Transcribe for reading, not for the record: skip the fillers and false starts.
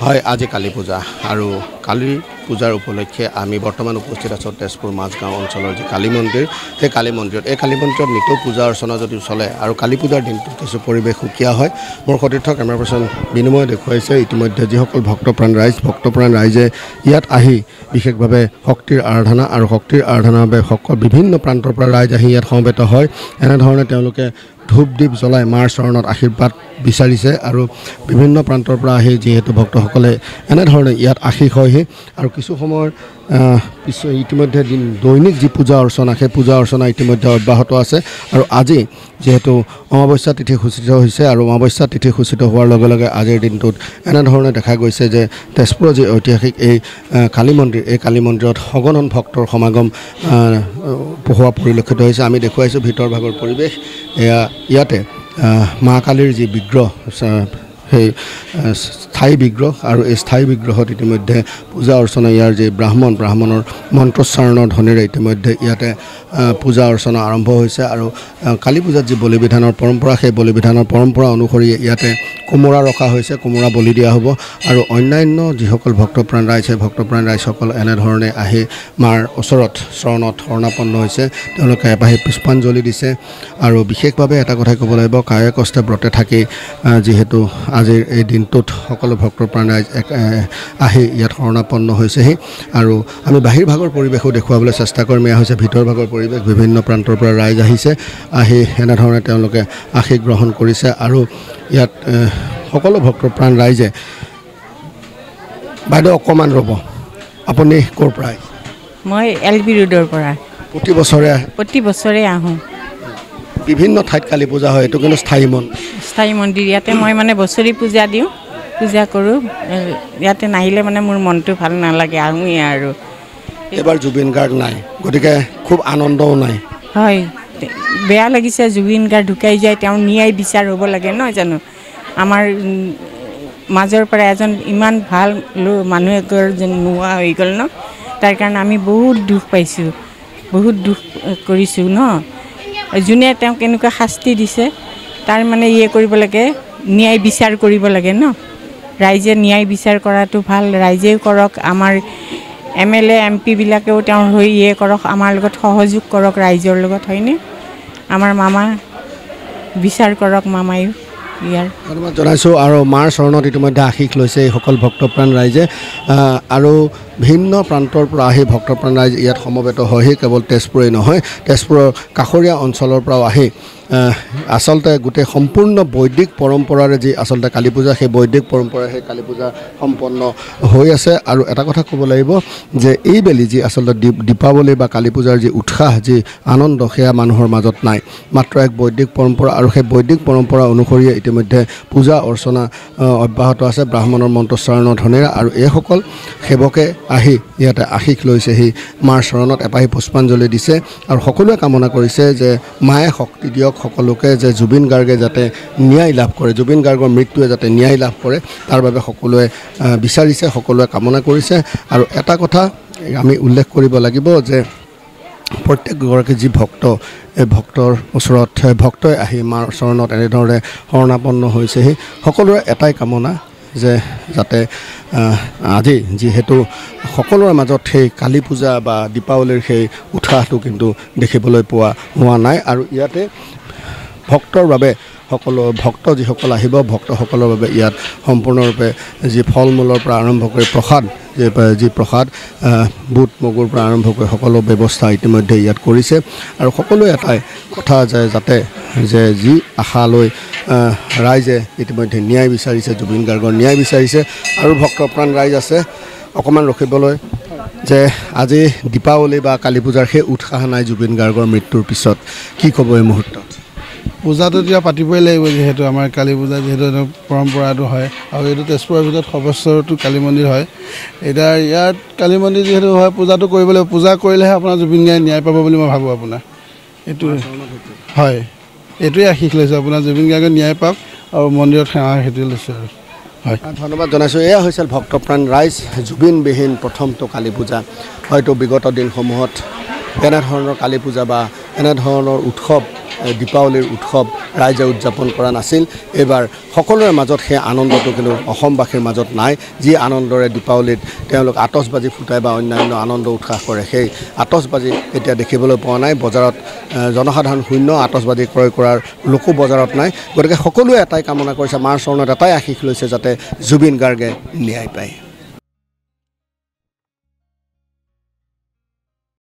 হয় আজি কালী পূজা আৰু কালী পূজাৰ উপলক্ষে আমি বৰ্তমান উপস্থিত আছোঁ তেজপুৰ মাজগাঁও অঞ্চলৰ যি কালী মন্দিৰ সেই কালী মন্দিৰত নিতৌ পূজা অৰ্চনা যদি চলে আৰু কালী পূজাৰ দিনটোত কিছু পৰিৱেশ সুকীয়া হয় মোৰ সতীৰ্থ কেমেৰা পাৰ্চন বিনিময় দেখুৱাইছে ইতিমধ্যে যিসকল ভক্তপ্ৰাণ ৰাইজে ইয়াত আহি বিশেষভাৱে শক্তিৰ আৰাধনা আৰু শক্তিৰ আৰাধনাৰ বাবে বিভিন্ন প্ৰান্তৰ পৰা ৰাইজ আহি ইয়াত সমবেত হয় এনেধৰণে তেওঁলোকে ধূপ দীপ জ্বলাই মাৰ চৰণত আশীৰ্বাদ বিচাৰিছে আৰু বিভিন্ন প্ৰান্তৰ পৰা আহি যিহেতু ভক্তসকলে এনেধৰণে ইয়াত আশীষ হয়হি আৰু কিছু সময়ৰ ইতিমধ্যে দৈনিক যি পূজা অৰ্চনা সেই পূজা অৰ্চনা ইতিমধ্যে অব্যাহত আছে আৰু আজি যিহেতু অমাৱস্যা তিথি সূচিত হৈছে আৰু অমাৱস্যা তিথি সূচিত হোৱাৰ লগে লগে আজিৰ দিনটোত এনেধৰণে দেখা গৈছে যে তেজপুৰৰ যি ঐতিহাসিক এই কালী মন্দিৰ এই কালী মন্দিৰত সঘন ভক্তৰ সমাগম হোৱা পৰিলক্ষিত হৈছে আমি দেখুৱাইছোঁ ভিতৰ ভাগৰ পৰিৱেশ ইয়াতে মা কালীৰ যি বিগ্ৰহ সেই স্থায়ী বিগ্ৰহ আৰু এই স্থায়ী বিগ্ৰহত ইতিমধ্যে পূজা অৰ্চনা ইয়াৰ যি ব্ৰাহ্মণৰ মন্ত্ৰোচ্চাৰণৰ ধ্বনিৰে ইতিমধ্যে ইয়াতে পূজা অৰ্চনা আৰম্ভ হৈছে আৰু কালী পূজাত যি বলি বিধানৰ পৰম্পৰা সেই বলি বিধানৰ পৰম্পৰা অনুসৰি ইয়াতে কোমোৰা ৰখা হৈছে কোমোৰা বলি দিয়া হ'ব আৰু অন্যান্য যিসকল ভক্তপ্ৰাণ ৰাইজ সেই ভক্তপ্ৰাণ ৰাইজসকল এনেধৰণে আহি মাৰ ওচৰত চৰণত শৰণাপন্ন হৈছে তেওঁলোকে এপাহি পুষ্পাঞ্জলি দিছে আৰু বিশেষভাৱে এটা কথাই ক'ব লাগিব কায়ে কষ্টে ব্ৰতে থাকি যিহেতু আজিৰ এই দিনটোত সকলো ভক্তপ্ৰাণ ৰাইজ আহি ইয়াত শৰণাপন্ন হৈছেহি আৰু আমি বাহিৰ ভাগৰ পৰিৱেশো দেখুৱাবলৈ চেষ্টা কৰিম এয়া হৈছে ভিতৰ ভাগৰ পৰিৱেশ বিভিন্ন প্ৰান্তৰ পৰা ৰাইজ আহিছে আহি এনেধৰণে তেওঁলোকে আশীষ গ্ৰহণ কৰিছে আৰু ইয়াত সকলো ভক্তপ্ৰাণ ৰাইজে বাইদেউ অকণমান ৰ'ব আপুনি ক'ৰ পৰা মই LB ৰোডৰ পৰা প্ৰতি বছৰে আহোঁ বিভিন্ন ঠাইত কালী পূজা হয় এইটো কিন্তু স্থায়ী মন্দিৰ ইয়াতে মই মানে বছৰি পূজা দিওঁ পূজা কৰোঁ ইয়াতে নাহিলে মানে মোৰ মনটো ভাল নালাগে আহোঁৱে আৰু এবাৰ জুবিন গাৰ্গ নাই গতিকে খুব আনন্দও নাই হয় বেয়া লাগিছে জুবিন গাৰ্গ ঢুকাই যায় তেওঁ ন্যায় বিচাৰ হ'ব লাগে নহয় জানো আমাৰ মাজৰ পৰা এজন ইমান ভাল মানুহ এজন নোহোৱা হৈ গ'ল ন তাৰ কাৰণে আমি বহুত দুখ পাইছোঁ বহুত দুখ কৰিছোঁ ন যোনে তেওঁক কেনেকুৱা শাস্তি দিছে তাৰ মানে কৰিব লাগে ন্যায় বিচাৰ কৰিব লাগে ন ৰাইজে ন্যায় বিচাৰ কৰাটো ভাল ৰাইজেও কৰক আমাৰ MLA MP বিলাকেও তেওঁৰ হৈ কৰক আমাৰ লগত সহযোগ কৰক ৰাইজৰ লগত হয়নে আমাৰ মামা বিচাৰ কৰক মামায়ো ইয়াৰ ধন্যবাদ জনাইছোঁ আৰু মাৰ চৰণত ইতিমধ্যে আশীষ লৈছে এইসকল ভক্তপ্ৰাণ ৰাইজে আৰু ভিন্ন প্ৰান্তৰ পৰা আহি ভক্তপ্ৰাণ ৰাইজ ইয়াত সমবেত হয়হি কেৱল তেজপুৰেই নহয় তেজপুৰৰ কাষৰীয়া অঞ্চলৰ পৰাও আহি আচলতে গোটেই সম্পূৰ্ণ বৈদিক পৰম্পৰাৰে যি আচলতে কালী পূজা সেই বৈদিক পৰম্পৰাৰে সেই কালী পূজা সম্পন্ন হৈ আছে আৰু এটা কথা ক'ব লাগিব যে এইবেলি যি আচলতে দীপাৱলী বা কালী পূজাৰ যি উৎসাহ যি আনন্দ সেয়া মানুহৰ মাজত নাই মাত্ৰ এক বৈদিক পৰম্পৰা আৰু সেই বৈদিক পৰম্পৰা অনুসৰিয়ে ইতিমধ্যে পূজা অৰ্চনা অব্যাহত আছে ব্ৰাহ্মণৰ মন্ত্ৰোচ্চাৰণৰ ধ্বনিৰে আৰু এইসকল সেৱকে আহি ইয়াতে আশীষ লৈছেহি মাৰ চৰণত এপাহি পুষ্পাঞ্জলি দিছে আৰু সকলোৱে কামনা কৰিছে যে মায়ে শক্তি দিয়ক সকলোকে যে জুবিন গাৰ্গে যাতে ন্যায় লাভ কৰে জুবিন গাৰ্গৰ মৃত্যুৱে যাতে ন্যায় লাভ কৰে তাৰ বাবে সকলোৱে বিচাৰিছে সকলোৱে কামনা কৰিছে আৰু এটা কথা আমি উল্লেখ কৰিব লাগিব যে প্ৰত্যেকগৰাকী যি ভক্ত এই ভক্তৰ ওচৰত ভক্তই আহি মাৰ চৰণত এনেধৰণে শৰণাপন্ন হৈছেহি সকলোৰে এটাই কামনা যে যাতে আজি যিহেতু সকলোৰে মাজত সেই কালী পূজা বা দীপাৱলীৰ সেই উৎসাহটো কিন্তু দেখিবলৈ পোৱা হোৱা নাই আৰু ইয়াতে ভক্তৰ বাবে সকলো ভক্ত যিসকল আহিব ভক্তসকলৰ বাবে ইয়াত সম্পূৰ্ণৰূপে যি ফল মূলৰ পৰা আৰম্ভ কৰি প্ৰসাদ যি প্ৰসাদ বুট মগুৰ পৰা আৰম্ভ কৰি সকলো ব্যৱস্থা ইতিমধ্যে ইয়াত কৰিছে আৰু সকলোৱে এটাই কথা যে যাতে যে যি আশা লৈ ৰাইজে ইতিমধ্যে ন্যায় বিচাৰিছে জুবিন গাৰ্গৰ ন্যায় বিচাৰিছে আৰু ভক্তপ্ৰাণ ৰাইজ আছে অকণমান ৰখিবলৈ যে আজি দীপাৱলী বা কালী পূজাৰ সেই উৎসাহ নাই জুবিন গাৰ্গৰ মৃত্যুৰ পিছত কি ক'ব এই মুহূৰ্তত পূজাটো এতিয়া পাতিবই লাগিব যিহেতু আমাৰ কালী পূজা যিহেতু পৰম্পৰাটো হয় আৰু এইটো তেজপুৰৰ ভিতৰত সৰ্বস্বৰটো কালী মন্দিৰ হয় এতিয়া ইয়াত কালী মন্দিৰ যিহেতু হয় পূজাটো কৰিব লাগিব পূজা কৰিলেহে আপোনাৰ জুবিন গাৰ্গে ন্যায় পাব বুলি মই ভাবোঁ আপোনাৰ এইটোৱে হয় এইটোৱে আশীষ লৈছোঁ আপোনাৰ জুবিন গাৰ্গে ন্যায় পাওক আৰু মন্দিৰত সেৱা সেইটোৱে লৈছোঁ আৰু হয় ধন্যবাদ জনাইছোঁ এয়া হৈছিল ভক্তপ্ৰাণ ৰাইজ জুবিনবিহীন প্ৰথমটো কালী পূজা হয়তো বিগত দিনসমূহত এনেধৰণৰ কালী পূজা বা এনেধৰণৰ উৎসৱ দীপাৱলীৰ উৎসৱ ৰাইজে উদযাপন কৰা নাছিল এইবাৰ সকলোৰে মাজত সেই আনন্দটো কিন্তু অসমবাসীৰ মাজত নাই যি আনন্দৰে দীপাৱলীত তেওঁলোক আতচবাজি ফুটাই বা অন্যান্য আনন্দ উৎসাহ কৰে সেই আতচবাজি এতিয়া দেখিবলৈ পোৱা নাই বজাৰত জনসাধাৰণ শূন্য আতচবাজি ক্ৰয় কৰাৰ লোকো বজাৰত নাই গতিকে সকলোৱে এটাই কামনা কৰিছে মাৰ চৰণত এটাই আশীষ লৈছে যাতে জুবিন গাৰ্গে ন্যায় পায়